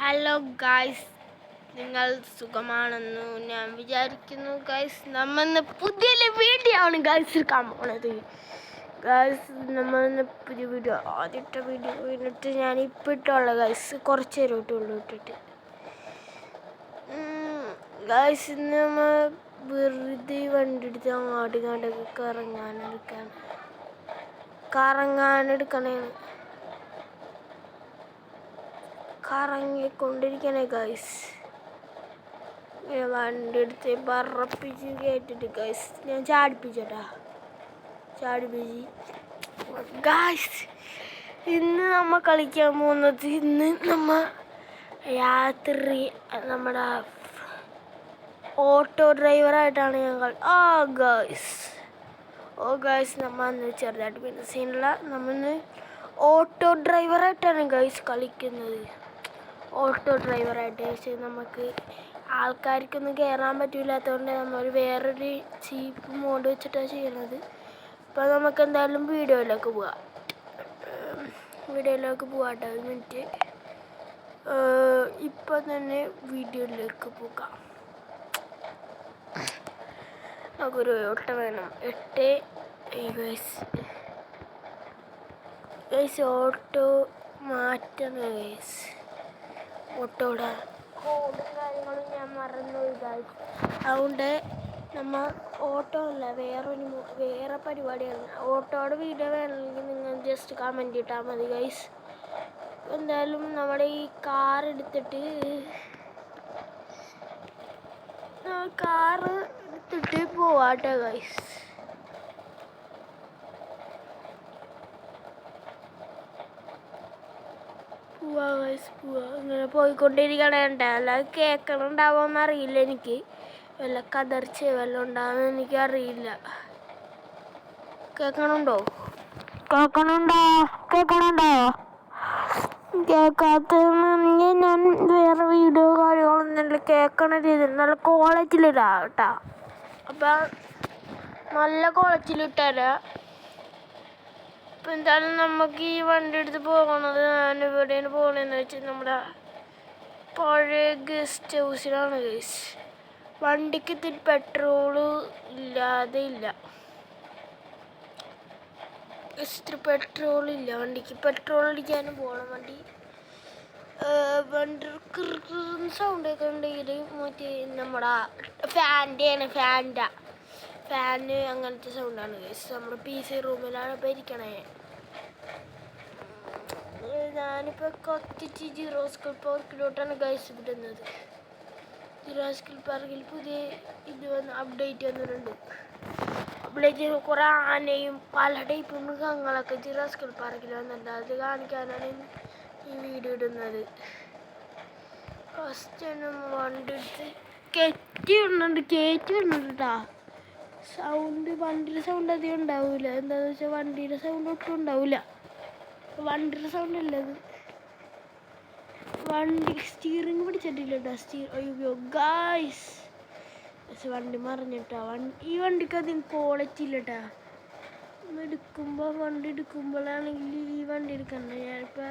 Hello guys, നിങ്ങൾ സുഖമാണെന്ന് ഞാൻ വിചാരിക്കുന്നു. ഗായ്സ്, നമ്മന്ന് പുതിയൊരു വീഡിയോ ആണ് ഗായ്സ് എടുക്കാൻ പോണത്. ഗായ്സ്, നമ്മന്ന് പുതിയ വീഡിയോ, ആദ്യത്തെ വീഡിയോ കഴിഞ്ഞിട്ട് ഞാൻ ഇപ്പം ഇട്ടുള്ള ഗായ്സ് കുറച്ച് നേരം ഇട്ടുള്ളൂ ഇട്ടിട്ട്. ഗായ്സ്, ഇന്ന് നമ്മൾ വെറുതെ വണ്ടി എടുത്ത് അങ്ങോട്ടൊക്കെ കറങ്ങാനെടുക്കണേ, കറങ്ങിക്കൊണ്ടിരിക്കണേ ഗൈസ്. വണ്ടി എടുത്ത് പറപ്പിച്ച് കേട്ടിട്ട് ഗൈസ് ഞാൻ ചാടിപ്പിച്ചു ഗൈസ്. ഇന്ന് നമ്മൾ കളിക്കാൻ പോകുന്നത്, ഇന്ന് രാത്രി നമ്മുടെ ഓട്ടോ ഡ്രൈവറായിട്ടാണ് ഞങ്ങൾ. ഗൈസ് നമ്മൾ അന്ന് ചെറുതായിട്ട് പിന്നെ സീനില്ല. നമ്മളിന്ന് ഓട്ടോ ഡ്രൈവറായിട്ടാണ് ഗൈസ് കളിക്കുന്നത്. ഓട്ടോ ഡ്രൈവറായിട്ട്. പക്ഷേ നമുക്ക് ആൾക്കാർക്കൊന്നും കയറാൻ പറ്റില്ലാത്തതുകൊണ്ട് നമ്മൾ വേറൊരു ചീപ്പ് മോഡ് വെച്ചിട്ടാണ് ചെയ്യണത്. അപ്പോൾ നമുക്ക് എന്തായാലും വീഡിയോയിലേക്ക് പോവാം. ഒരു മിനിറ്റ്. ഇപ്പം തന്നെ വീഡിയോയിലേക്ക് പോകാം. നമുക്കൊരു ഓട്ടോ വേണം. 8 ഗൈസ് ഓട്ടോ മാറ്റണം ഗൈസ്. ഓട്ടോയുടെ കോഡും കാര്യങ്ങളും ഞാൻ മറന്നുപോയി ഗൈസ്. അതുകൊണ്ട് നമ്മൾ ഓട്ടോ അല്ല, വേറെ പരിപാടിയാണ്. ഓട്ടോയുടെ വീഡിയോ വേണമെങ്കിൽ നിങ്ങൾ ജസ്റ്റ് കമൻറ്റ് ഇട്ടാൽ മതി ഗൈസ്. എന്തായാലും നമ്മുടെ ഈ കാർ എടുത്തിട്ട് പോവാട്ടെ ഗൈസ്. പോവാ ഇങ്ങനെ പോയിക്കൊണ്ടിരിക്കണേണ്ട. അല്ലാതെ കേൾക്കണുണ്ടാവുമെന്ന് അറിയില്ല എനിക്ക്. വല്ല കതർച്ച വല്ലതും ഉണ്ടാവുമെന്ന് എനിക്കറിയില്ല. കേൾക്കണുണ്ടോ? കേൾക്കാത്തതെങ്കിൽ ഞാൻ വേറെ വീഡിയോ കാര്യങ്ങളൊന്നും കേൾക്കണ രീതിയിൽ നല്ല ക്വാളിറ്റിയിലിടാം കേട്ടോ. അപ്പം നല്ല ക്വാളിറ്റിയിലിട്ടുതരാം. ഇപ്പം എന്തായാലും നമുക്ക് ഈ വണ്ടി എടുത്ത് പോകണത്, ഞാൻ എവിടെയാണ് പോകണമെന്ന് വെച്ചാൽ നമ്മുടെ പഴയ ഗസ്റ്റ് ഹൗസിലാണ് ഗൈസ്. വണ്ടിക്ക് ഇത്തിരി പെട്രോള് ഇല്ല. വണ്ടിക്ക് പെട്രോൾ അടിക്കാനും പോകണം. വണ്ടി സൗണ്ടൊക്കെ ഉണ്ടെങ്കിൽ മറ്റേ നമ്മുടെ ഫാന് അങ്ങനത്തെ സൗണ്ടാണ് ഗൈസ്. നമ്മുടെ PC റൂമിലാണ് ഇപ്പോൾ ഇരിക്കണേ. ഞാനിപ്പോൾ കത്തിച്ച് ജിറോസ്കോൾ പാർക്കിലോട്ടാണ് ഗൈസ് വിടുന്നത്. ജിറോസ്കോൾ പാർക്കിൽ പുതിയ അപ്ഡേറ്റ് വന്നിട്ടുണ്ട്. കുറേ ആനയും പല ടൈപ്പ് മൃഗങ്ങളൊക്കെ ജിറോസ്കോൾ പാർക്കിൽ വന്നിട്ടുണ്ട്. അത് കാണിക്കാനാണ് ഈ വീഡിയോ ഇടുന്നത്. ഫസ്റ്റ് വണ്ടി എടുത്ത് കയറ്റി വിടുന്നുണ്ട് സൗണ്ട്. വണ്ടിയുടെ സൗണ്ട് അധികം ഉണ്ടാവില്ല. എന്താണെന്ന് വെച്ചാൽ വണ്ടിയുടെ സൗണ്ട് ഒട്ടും ഉണ്ടാവില്ല. വണ്ടിയുടെ സൗണ്ട് അല്ലത്. വണ്ടി സ്റ്റിയറിങ് പിടിച്ചിട്ടില്ല അയ്യോ ഗായ്സ്. പക്ഷെ വണ്ടി മറിഞ്ഞിട്ടാ. ഈ വണ്ടിക്ക് അധികം ക്വാളിറ്റി ഇല്ലട്ടാ. വണ്ടി എടുക്കുമ്പോഴാണെങ്കിൽ ഈ വണ്ടി എടുക്കണ്ട. ഞാനിപ്പോൾ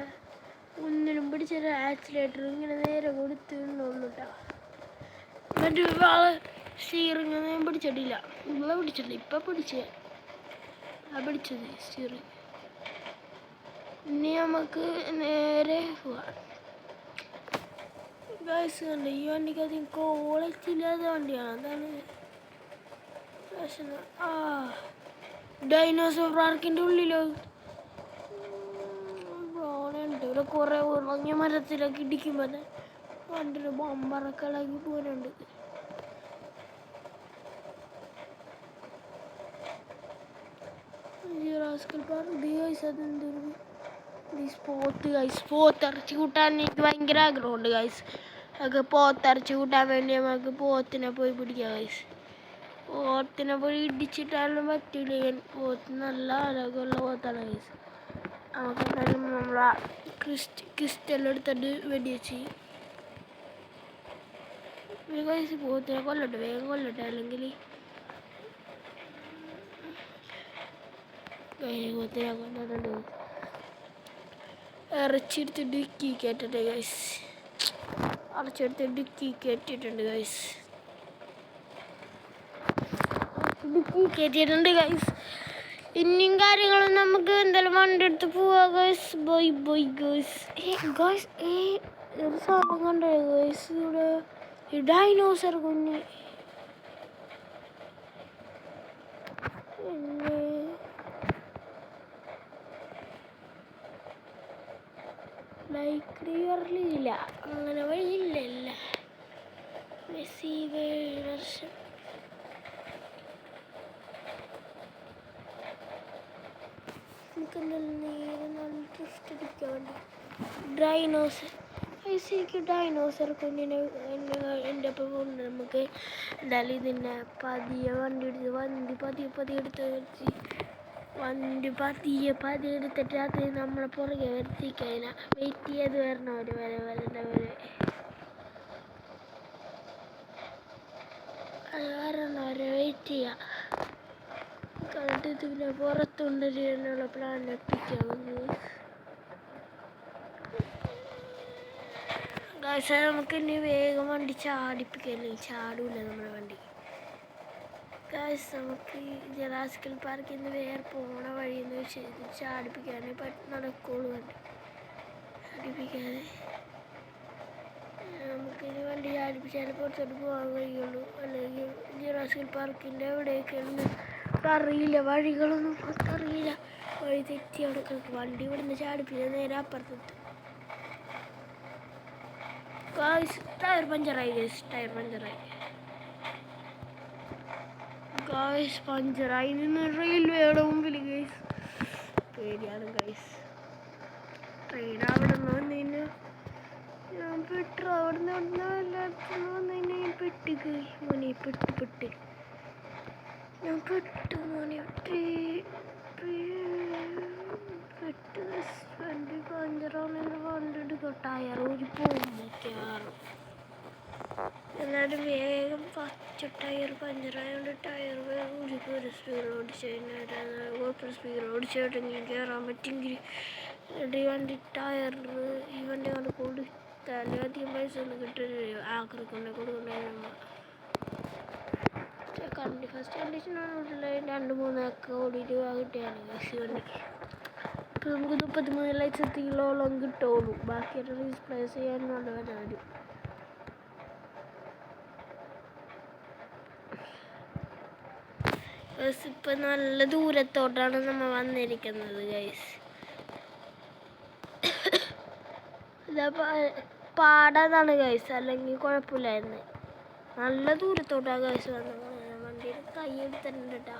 ഒന്നിനും പിടിച്ചൊരു ആക്സിലേറ്റർ ഇങ്ങനെ നേരെ കൊടുത്തുള്ളൂ കേട്ടോ. മറ്റു സ്റ്റിയറിങ് ഒന്നും പിടിച്ചിട്ടില്ല. ഇപ്പം പിടിച്ചത് സ്റ്റിയറിങ്. ഇനി നമുക്ക് നേരെ പോവാം ഗൈസ്. കണ്ട് ഈ വണ്ടിക്ക് അധികം ക്വാളിറ്റി ഇല്ലാത്ത വണ്ടിയാണ്. അതാണ് പ്രശ്നം. ഡൈനോസർ പാർക്കിൻ്റെ ഉള്ളിലോ പോകണുണ്ട്. ഇവിടെ കുറേ ഉറങ്ങിയ മരത്തിലൊക്കെ ഇടിക്കുമ്പോൾ വണ്ടിയുടെ ബമ്പറൊക്കെ ഇളകി പോകുന്നുണ്ട്. ജിറാസ്കൽ പാർക്ക് അതെന്തൊരു പോത്തിറച്ചി കൂട്ടാൻ എനിക്ക് ഭയങ്കര ആഗ്രഹമുണ്ട് ഗൈസ്. അതൊക്കെ പോത്തിറച്ചി കൂട്ടാൻ വേണ്ടി നമുക്ക് പോത്തിനെ പോയി പിടിക്കാം ഗൈസ്. പോത്തിനെ പോയി ഇടിച്ചിട്ടാലും പറ്റില്ല. പോത്ത് നല്ല ആരോഗ്യമുള്ള പോത്താണ് ഗൈസ്. നമുക്ക് എന്തായാലും നമ്മളെ ക്രിസ്റ്റൽ എടുത്തിട്ട് വെടിവെച്ച് ഗൈസ് പോത്തിനെ വേഗം കൊല്ലട്ടെ. അല്ലെങ്കിൽ പോത്തിനെ കൊന്നിട്ടുണ്ട്. ഇറച്ചി എടുത്തിട്ട് കയറ്റട്ടെ ഗൈസ്. അടച്ചെടുത്ത് ഡിക്കി കയറ്റിയിട്ടുണ്ട് ഗൈസ്. ഡിക്കി കയറ്റിയിട്ടുണ്ട് ഗൈസ്. ഇനിയും കാര്യങ്ങളും നമുക്ക് എന്തായാലും വണ്ടി എടുത്ത് പോവാ guys. Bye bye guys. Guys ഒരു സാധനം കണ്ടേ ഗൈസ്, ഇവിടെ ഡൈനോസർ കുഞ്ഞ്. ലൈക്ക് ക്ലിയർലി ഇല്ല, അങ്ങനെ വഴിയില്ലല്ല. മെസ്സി വേർഷൻ നേരെ നല്ല ഡ്രിഫ്റ്റ് അടിക്കാൻ വേണ്ടി ഡൈനോസർ. എനിക്ക് ഡൈനോസർ കുഞ്ഞിനെ എൻ്റെ ഒപ്പം കൊണ്ട് നമുക്ക് എന്തായാലും ഇതിനെ പതിയെ വണ്ടി എടുത്ത് പതിയെ എടുത്ത് വെച്ച് വണ്ടി പതിയെ എടുത്തിട്ട് അത് നമ്മളെ പുറകെ വരുത്തിക്കഴിഞ്ഞ വെയിറ്റ് ചെയ്ത് വരണവര് വരേണ്ടവര് അത് വരണവരെ വെയിറ്റ് ചെയ്യാം. കണ്ടിട്ട് ഇതിനെ പുറത്തുകൊണ്ടിരിക്കാനുള്ള പ്ലാൻ എത്തിക്കാവുന്നത്. ഗൈസ് നമുക്ക് ഇനി വേഗം വണ്ടി ചാടിപ്പിക്കല്ലേ, ചാടൂല നമ്മുടെ വണ്ടി. ഗൈസ് നമുക്ക് ജുറാസിക് പാർക്കിൽ നിന്ന് വേറെ പോണ വഴിയെന്ന് വെച്ച് ചാടിപ്പിക്കാനേ നടക്കുള്ളൂ. വണ്ടി ചാടിപ്പിക്കാതെ നമുക്കിനി വണ്ടി ചാടിപ്പിച്ചാൽ പുറത്തോട്ട് പോകാൻ കഴിയുള്ളൂ. അല്ലെങ്കിൽ ജുറാസിക് പാർക്കിൻ്റെ എവിടെയൊക്കെയാണ് അറിയില്ല, വഴികളൊന്നും അറിയില്ല. വഴി തെറ്റി അവിടെ വണ്ടി ഇവിടുന്ന് ചാടിപ്പിച്ചാൽ നേരെ അപ്പുറത്തെത്തും. ടയർ പഞ്ചറായി ഗൈസ്, ടയർ പഞ്ചറായി നിന്ന് റെയിൽവേയുടെ മുമ്പിൽ ഗൈസ്. പേടിയാണ് ഗൈസ്. ട്രെയിൻ അവിടെ നിന്ന് വന്നതിന് ഞാൻ പെട്ടു. അവിടെ നിന്ന് എല്ലായിടത്തും വന്നതിന് ഞാൻ പെട്ട് ഗൈസ്. മോനെ പെട്ട് ഞാൻ പെട്ടു മോനെ പെട്ട്. വണ്ടി പഞ്ചറാണെങ്കിൽ വണ്ടി എടുക്കും, ടയർ ഊരി പോകുമ്പോഴേക്കാറും. എന്നാലും വേഗം പച്ച ടയർ പഞ്ചറായതുകൊണ്ട് ടയർ വേഗം ഊരിക്കും. ഒരു സ്പീഡ് ഓടിച്ചു കഴിഞ്ഞാൽ കുഴപ്പമില്ല. സ്പീഡ് ഓടിച്ചിട്ടെങ്കിൽ കയറാൻ പറ്റുമെങ്കിൽ ഈ വണ്ടി ടയർ ഈ വണ്ടി കൊണ്ട് കൊടുത്താൽ അധികം പൈസ ഒന്നും കിട്ടില്ല. ആക്രിക്കൊണ്ട് കൊടുക്കണ്ടായിരുന്നു. ഫസ്റ്റ് കണ്ടീഷനാണ് 2-3 ഓടിയിട്ട് കിട്ടിയാണ് ഗൈസ് വണ്ടിക്ക്. ഇപ്പോൾ നമുക്ക് 33 ലക്ഷത്തോളം കിട്ടുള്ളൂ. ബാക്കിയൊരു റീപ്ലേസ് ചെയ്യാനുള്ള വരും. ബസ് ഇപ്പം നല്ല ദൂരത്തോട്ടാണ് നമ്മൾ വന്നിരിക്കുന്നത് ഗൈസ്. ഇതാ പാടാതാണ് ഗൈസ്, അല്ലെങ്കിൽ കുഴപ്പമില്ലായിരുന്നു. നല്ല ദൂരത്തോട്ടാണ് ഗൈസ് വന്നത്. വണ്ടിയിൽ കൈ എടുത്തിട്ടുണ്ട് കേട്ടോ.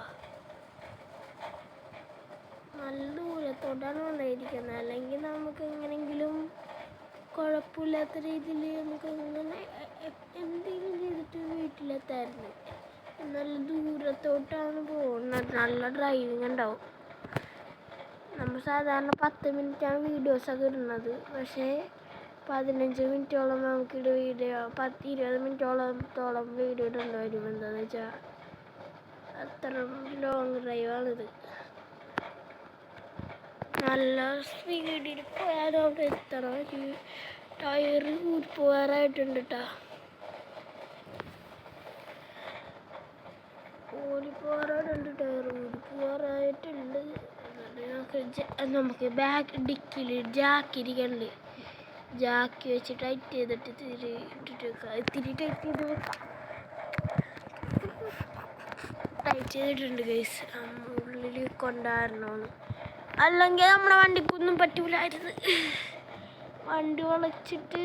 നല്ല ദൂരത്തോട്ടാണ് വന്നിരിക്കുന്നത്. അല്ലെങ്കിൽ നമുക്ക് എങ്ങനെയെങ്കിലും കുഴപ്പമില്ലാത്ത രീതിയിൽ നമുക്ക് ഇങ്ങനെ എന്തെങ്കിലും ചെയ്തിട്ട് വീട്ടിലെത്തായിരുന്നു. നല്ല ദൂരത്തോട്ടാണ് പോകുന്നത്. നല്ല ഡ്രൈവിങ് ഉണ്ടാവും. നമ്മൾ സാധാരണ 10 മിനിറ്റാണ് വീഡിയോസൊക്കെ ഇടുന്നത്. പക്ഷേ 15 മിനിറ്റോളം നമുക്കിവിടെ വീഡിയോ 20 മിനിറ്റോളത്തോളം വീഡിയോ ഇടേണ്ടി വരും. എന്താണെന്ന് വെച്ചാൽ അത്ര ലോങ് ഡ്രൈവാണിത്. നല്ല സ്പീഡിൽ പോയാലും അവിടെ എത്തണം. ടയർ ഊരിപ്പോകാറായിട്ടുണ്ട് കേട്ടോ. ടയർ ഊരിപ്പോകാറായിട്ടുണ്ട്. നമുക്ക് ബാക്ക് ഡിക്കിൽ ജാക്കി ഇരിക്കണ്ട്. ജാക്കി വെച്ച് ടൈറ്റ് ചെയ്തിട്ട് ഇത്തിരി ടൈറ്റ് ചെയ്ത് വെക്കാം. ടൈറ്റ് ചെയ്തിട്ടുണ്ട് ഗൈസ്. ഉള്ളിൽ കൊണ്ടായിരുന്നോന്ന്, അല്ലെങ്കിൽ നമ്മുടെ വണ്ടിക്കൊന്നും പറ്റൂലായിരുന്നു. വണ്ടി വളച്ചിട്ട്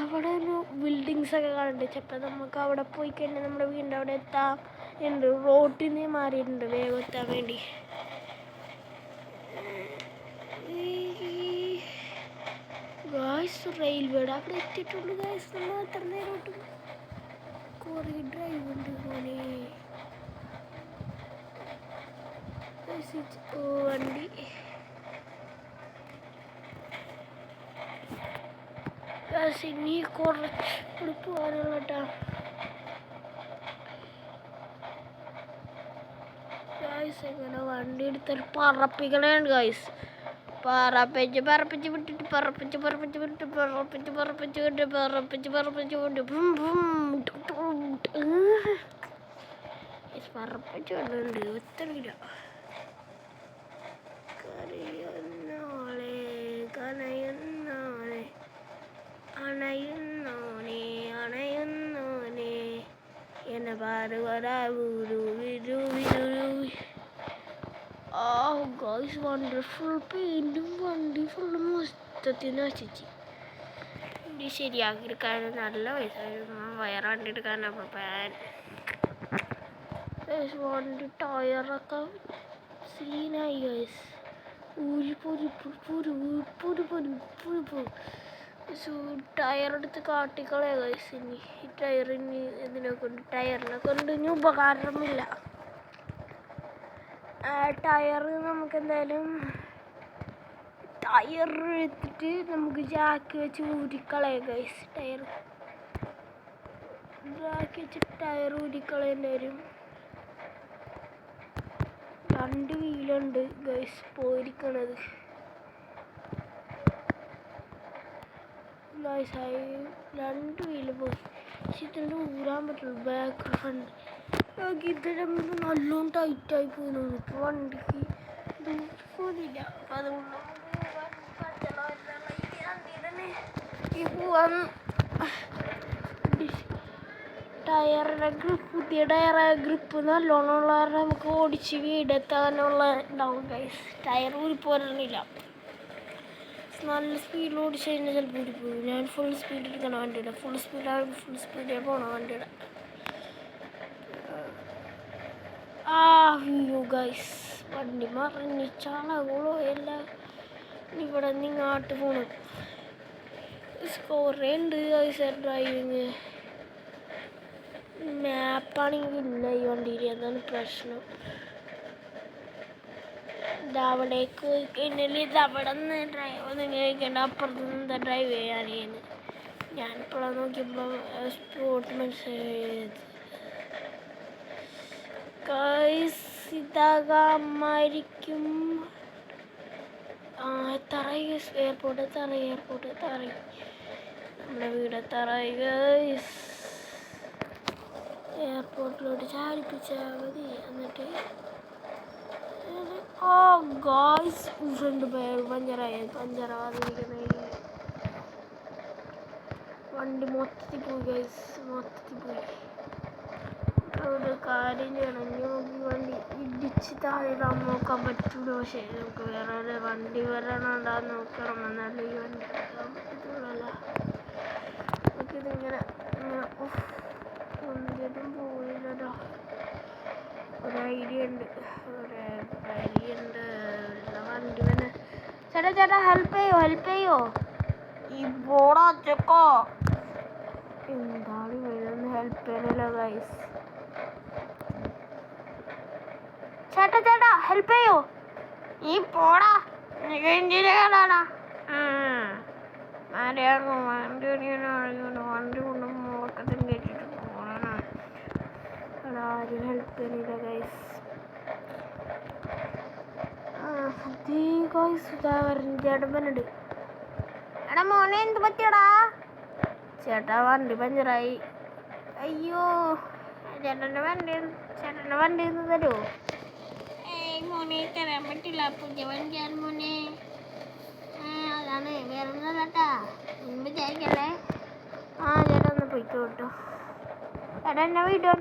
അവിടെ ഒരു ബിൽഡിങ്സൊക്കെ കാണുന്നുണ്ട്. ചിലപ്പോൾ നമുക്ക് അവിടെ പോയി കഴിഞ്ഞാൽ നമ്മുടെ വീടിൻ്റെ അവിടെ എത്താം ഉണ്ട്. റോട്ടിൽ നിന്ന് മാറിയിട്ടുണ്ട് വേഗം എത്താൻ വേണ്ടി. ഗായ്സ് റെയിൽവേയുടെ അവിടെ എത്തിയിട്ടുണ്ട് ഗായ്സ്. നമ്മൾ അത്ര നേരോട്ടും കുറേ ഡ്രൈവ് ഉണ്ട് പോലെ. വണ്ടി ഇനി കുറച്ച് പോകാനുള്ള കേട്ടോ. ഗായ്സ് എങ്ങനെ വണ്ടി എടുത്താൽ പറപ്പിക്കണേണ്ട് ഗായ്സ്. പറപ്പിച്ച് പറപ്പിച്ച് വിട്ടിട്ട് പറപ്പിച്ച് പറപ്പിച്ച് വിട്ട് പറപ്പിച്ച് പറപ്പിച്ച് വിട്ട് പറപ്പിച്ച് പറപ്പിച്ച് വിട്ട് പറപ്പിച്ച് വിടുന്നുണ്ട് ഒത്തിരില്ല. കരയുന്നോളെ കനയുന്നോളെ അണയുന്നോനെ അണയുന്നോനെ എന്നെ പാടുവരാ വിരു വിരു വിരു. ഗൈസ് വണ്ടർഫുൾ പെയിൻറ്റും വണ്ടി ഫുള്ള് മൊത്തത്തിൽ നശിച്ച്. വണ്ടി ശരിയാക്കി എടുക്കാൻ നല്ല പൈസ വേറെ വണ്ടി എടുക്കാനപ്പോൾ പ്ലാൻ. വണ്ടി ടയറൊക്കെ സീനായി ഗൈസ്. ടയറെടുത്ത് കാട്ടിക്കളയാ ഗൈസ്. ഇനി ഈ ടയറിന് ടയറിനെ കൊണ്ട് ഇനി ഉപകാരമില്ല. ടയർ നമുക്ക് എന്തായാലും ടയർ എടുത്തിട്ട് നമുക്ക് ജാക്ക് വെച്ച് ഊരിക്കളയാം ഗൈസ്. ടയർ ജാക്ക് വെച്ച് ടയർ ഊരിക്കളയേണ്ടി വരും. 2 വീലുണ്ട് ഗൈസ് പോയിരിക്കണത്. ഗൈസായി 2 വീല് പോയി. പക്ഷെ ഇതിൻ്റെ ഊരാൻ പറ്റുള്ളൂ. ബാക്ക് ഫ്രണ്ട് ഇതിൻ്റെ നല്ലോണം ടൈറ്റായി പോകുന്നു. ഇപ്പോൾ വണ്ടിക്ക് പോലില്ല. അപ്പം അതുകൊണ്ട് ഈ പോവാൻ ടയറിൻ്റെ ഗ്രിപ്പ് പുതിയ ടയറെ ഗ്രിപ്പ് നല്ലോണം ഉള്ള കാരണം നമുക്ക് ഓടിച്ച് വീടെത്താനുള്ള ഉണ്ടാവും ഗൈസ്. ടയർ ഊരിപ്പോരണില്ല. നല്ല സ്പീഡിൽ ഓടിച്ച് കഴിഞ്ഞാൽ ചിലപ്പോൾ ഊരിപ്പോകും. ഞാൻ ഫുൾ സ്പീഡ് എടുക്കണ വണ്ടിയുടെ ഫുൾ സ്പീഡിൽ പോകണ വണ്ടിയുടെ അയ്യോ ഗൈസ് വണ്ടി മറിഞ്ഞ് ചളകളോ എല്ലാം. ഇവിടെ നിങ്ങാട്ട് പോകണം. കുറേ ഉണ്ട് ഗൈസ് ഡ്രൈവിങ്. മാപ്പാണെങ്കിൽ ഇല്ല ഈ വണ്ടിയിൽ. അതാണ് പ്രശ്നം. ഇതവിടേക്ക് പോയി കഴിഞ്ഞാൽ ഇതവിടെ നിന്ന് ഡ്രൈവ് നിങ്ങൾ കഴിക്കേണ്ട അപ്പുറത്ത് നിന്ന് എന്താ ഡ്രൈവ് ചെയ്യാനാണ്. ഞാനിപ്പോഴാണ് നോക്കിയപ്പോൾ സ്പോട്ട് മനസ്സിലായത്. ഗൈസ് ഇതാകാമായിരിക്കും. എത്താറായി ഗൈസ്. എയർപോർട്ട് എത്താറായി. നമ്മുടെ വീട് എത്താറായി ഗൈസ്. എയർപോർട്ടിലോട്ട് ചാടിപ്പിച്ചാൽ മതി. എന്നിട്ട് ഗൈസ് ഫ്രണ്ട് പഞ്ചറാവാതിരിക്കുന്ന വണ്ടി മൊത്തത്തിൽ പോയി ഗൈസ്. മൊത്തത്തിൽ പോയി. ഒരു കാര്യം ചെയ്യണം. നോക്കി വണ്ടി ഇടിച്ച് താഴെ ഇടാൻ നോക്കാൻ പറ്റുള്ളൂ. പക്ഷേ നമുക്ക് വേറെ ഒരു വണ്ടി വരണുണ്ടാന്ന് നോക്കണം. എന്നാലും ഈ വണ്ടി എടുക്കാൻ പറ്റത്തുള്ളൂ. നമുക്കിതിങ്ങനെ ഒന്നിനും പോയില്ലല്ലോ. ഒരു ഐഡിയ ഉണ്ട്. വണ്ടി തന്നെ. ചേട്ടാ ഹെൽപ്പ് ചെയ്യോ ഈ ബോടാ ചെക്കോ. എന്താണ് ഇവരൊന്നും ഹെൽപ്പ് ചെയ്യാനല്ലോ ഗൈസ്. ചേട്ടാ ഹെൽപ്പ് ചെയ്യോ ഈ പോടാ. കാണാടാ വണ്ടി കൊണ്ട് മുളക്കത്തിന് കയറ്റിട്ട് പോകണം. ആരും ഹെൽപ്പ് ചെയ്യുന്നില്ല ഗൈസ്. ചേട്ടൻ എടാ മോനെ എന്ത് പറ്റിയടാ. ചേട്ടാ വണ്ടി പഞ്ചറായി. അയ്യോ ചേട്ടൻ്റെ വണ്ടി ഒന്ന് തരുമോ. മോനെ തരാൻ പറ്റില്ല. പുതിയ വണ്ടിയാണ് മോനെ. അതാണ് വേറെ ഒന്നും കേട്ടാ. ഒന്നും വിചാരിക്കല്ലേ. ചേട്ടാ ഒന്ന് പോയിക്കോ കേട്ടോ. ചേട്ടാ എന്നെ വീഡിയോ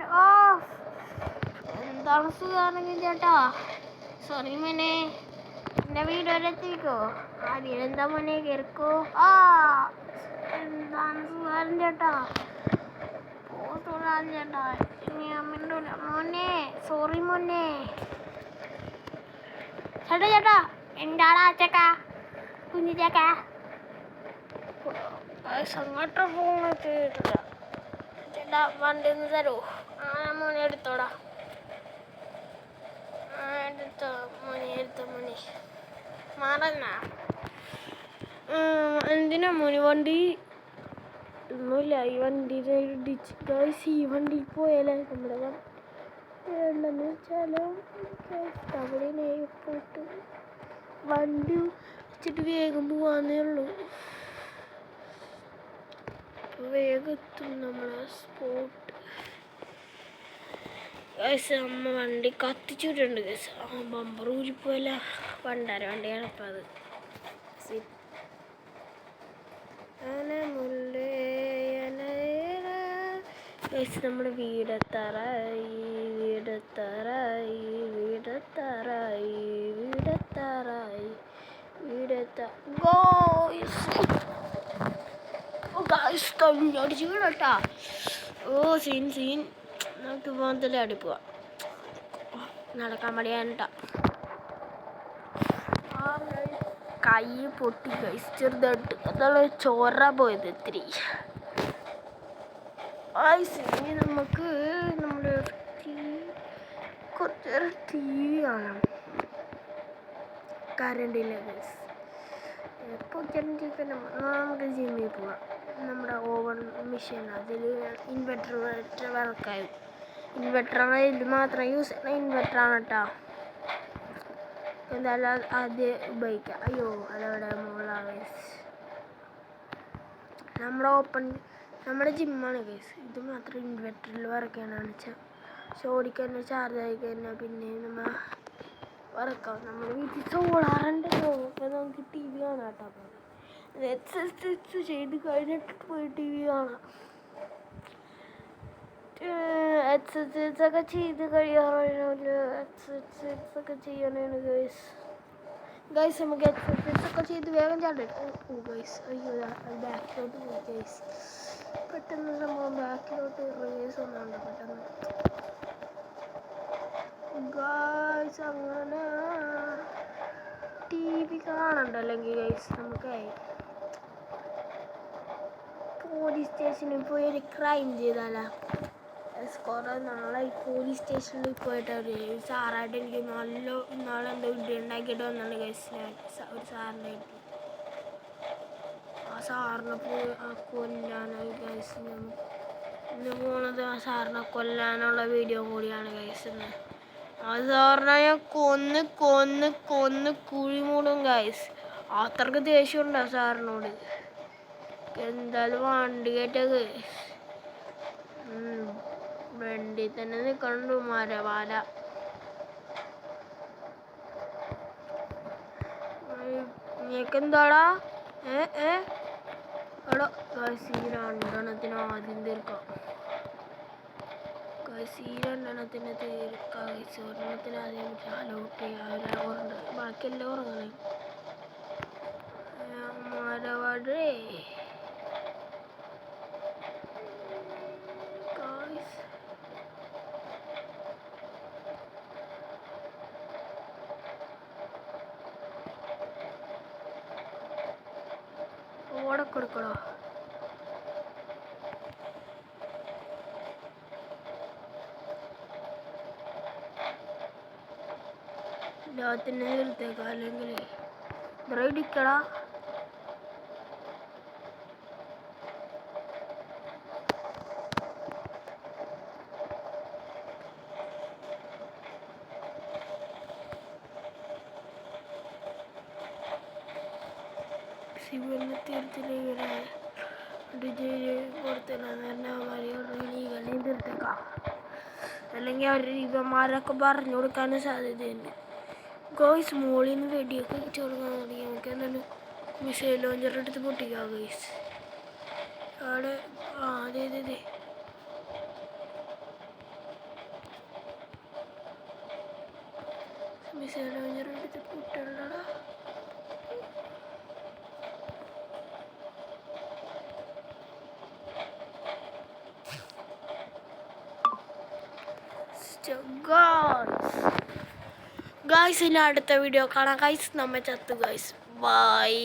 എന്താണ് സുഖമാണെങ്കിൽ ചേട്ടാ. സോറി മോനെ എൻ്റെ വീഡിയോയിലെത്തിക്കോ. അതിലെന്താ മോനെ കേൾക്കോ. എന്താണ് സുഖം ചേട്ടാ. ചേട്ടാ മോനെ സോറി മോനെ. ചേട്ടാ എന്താടാ ചേക്കാ കുഞ്ഞു ചേക്കാ. അങ്ങോട്ട് പോകുന്നത് ചേട്ടാ വണ്ടി ഒന്ന് തരുമോ. മോനെ എടുത്തോടാ. എടുത്തോ മോനെ മാറന്ന. എന്തിനാ മോനെ വണ്ടി ഒന്നുമില്ല. ഈ വണ്ടി ഇടിച്ച് ഗൈസ്. ഈ വണ്ടിയിൽ പോയാലേ നമ്മുടെ വേണ്ടെന്ന് വെച്ചാലോ അവിടെ പോയിട്ട് വണ്ടി വെച്ചിട്ട് വേഗം പോവാന്നേ ഉള്ളൂ. വേഗം എത്തും നമ്മളെ സ്പോട്ട്. ഗൈസ് അമ്മ വണ്ടി കത്തിച്ചിട്ടുണ്ട് ഗൈസ്. ബമ്പർ ഊരിപ്പോയല്ല. പണ്ടാര വണ്ടിയാണ് അപ്പം അത്. ഗൈസ് നമ്മുടെ വീടെത്താറായി. കഞ്ഞടിച്ച് വീടട്ടാ. സീൻ നമുക്ക് പോകുന്നതിൽ അടിപ്പുക. നടക്കാൻ മടിയാണ്ടാ. കൈ പൊട്ടി ഗൈസ് ചെറുതായിട്ട്. അതാണ് ചോറ പോയത് ഇത്തിരി. ഇനി നമുക്ക് നമ്മുടെ കുറച്ചേരം ടി വി കാണാം. കറണ്ടില്ല ഗൈസ്. എപ്പോൾ നമുക്ക് ജിമ്മിൽ പോവാം. നമ്മുടെ ഓവൻ മെഷീൻ അതിൽ ഇൻവെർട്ടർ വർക്കായി. ഇൻവെർട്ടറാണ് ഇത് മാത്രം യൂസ് ചെയ്യുന്ന ഇൻവെർട്ടറാണ് കേട്ടോ. എന്തായാലും അത് ഉപയോഗിക്കാം. അയ്യോ അതവിടെ മുകളാണ് ഗൈസ്. നമ്മുടെ ജിമ്മാണ് ഗൈസ്. ഇത് മാത്രം ഇൻവെർട്ടറിൽ വർക്ക് ചെയ്യണമെന്ന് വെച്ചാൽ ഓടിക്കാൻ ചാർജ് ആയി കഴിഞ്ഞാൽ പിന്നെ നമ്മൾ വർക്കാവും. നമ്മുടെ വീട്ടിൽ സോളാറുണ്ടല്ലോ. അപ്പോൾ നമുക്ക് ടി വി കാണാം കേട്ടോ. അപ്പോൾ എക്സസൈസ് ചെയ്ത് കഴിഞ്ഞിട്ട് പോയി ടി വി കാണാം. എക്സസൈസൊക്കെ ചെയ്ത് കഴിയാറാണ്. എക്സസൈസൊക്കെ ചെയ്യാനാണ് ഗൈസ് നമുക്ക് എക്സസൈസൊക്കെ ചെയ്ത് വേഗം ചാടിട്ട് ഗൈസ്. അയ്യോ ബാക്കിലോട്ട് പോയി ഗൈസ്. പെട്ടെന്ന് സംഭവം ബാക്കിലോട്ട് റിവേഴ്സ് ഒന്നുണ്ട് പെട്ടെന്ന് ഗൈസ്. അങ്ങനെ ടി വി കാണണ്ട. അല്ലെങ്കിൽ ഗൈസ് നമുക്ക് പോലീസ് സ്റ്റേഷനിൽ പോയി ഒരു ക്രൈം ചെയ്താലാ. കുറേ നാളായി പോലീസ് സ്റ്റേഷനിൽ പോയിട്ട് സാറായിട്ട് എനിക്ക് നാളെന്തോ ഉണ്ടാക്കിയിട്ട് വന്നാണ് ഗൈസ്. ഞാൻ ഒരു സാറിനായിട്ട് ആ സാറിനെ പോയി കൊല്ലാനായി ഗൈസ്. ഇന്ന് പോണത് ആ സാറിനെ കൊല്ലാനുള്ള വീഡിയോ കൂടിയാണ് ഗൈസ്. ആ സാറിനെ ഞാൻ കൊന്ന് കുഴിമൂടും ഗൈസ്. അത്രക്ക് ദേഷ്യമുണ്ട് ആ സാറിനോട്. എന്തായാലും വണ്ടി കയറ്റത് വണ്ടി തന്നെ നിൽക്കണ്ടു മരവാല. നീക്കെന്താടാ? എടാ ഗൈസ് ഈ രണ്ടെണ്ണത്തിന് ആദ്യം തീർക്കാം. രണ്ടെണ്ണത്തിന് തീർക്കാം ഗൈസ്. ഒരെണ്ണത്തിന് ആദ്യം അലോട്ട് ചെയ്യാറുണ്ട്. ബാക്കിയെല്ലാം ഉറങ്ങണേ മരവാടേ. ഓടക്കൊടുക്കടോ. ലോകത്തിൻ്റെ തീർത്തേക്കാം. അല്ലെങ്കിൽ ബ്രൈഡിക്കടാ. ശിവനെ തീർത്തില്ല പുറത്തുനിന്ന് തീർത്തേക്കാം. അല്ലെങ്കിൽ അവർ ഇവന്മാരൊക്കെ പറഞ്ഞു കൊടുക്കാനും സാധ്യതയുണ്ട്. ഗോയ്സ് മോളിൽ നിന്ന് വെടിയൊക്കെ വെച്ച് കൊടുക്കാൻ തുടങ്ങി. നമുക്ക് എന്താണ് മിസൈൽ ലോഞ്ചർ എടുത്ത് പൊട്ടിക്കാം ഗോയ്സ്. അവിടെ അതെ മിസൈൽ ലോഞ്ചർ എടുത്ത് പൊട്ടണ്ടടാ. ഗായ്സ് ഇനി അടുത്ത വീഡിയോ കാണാം ഗായ്സ്. നമ്മ ചത്തു ഗായ്സ്. ബൈ.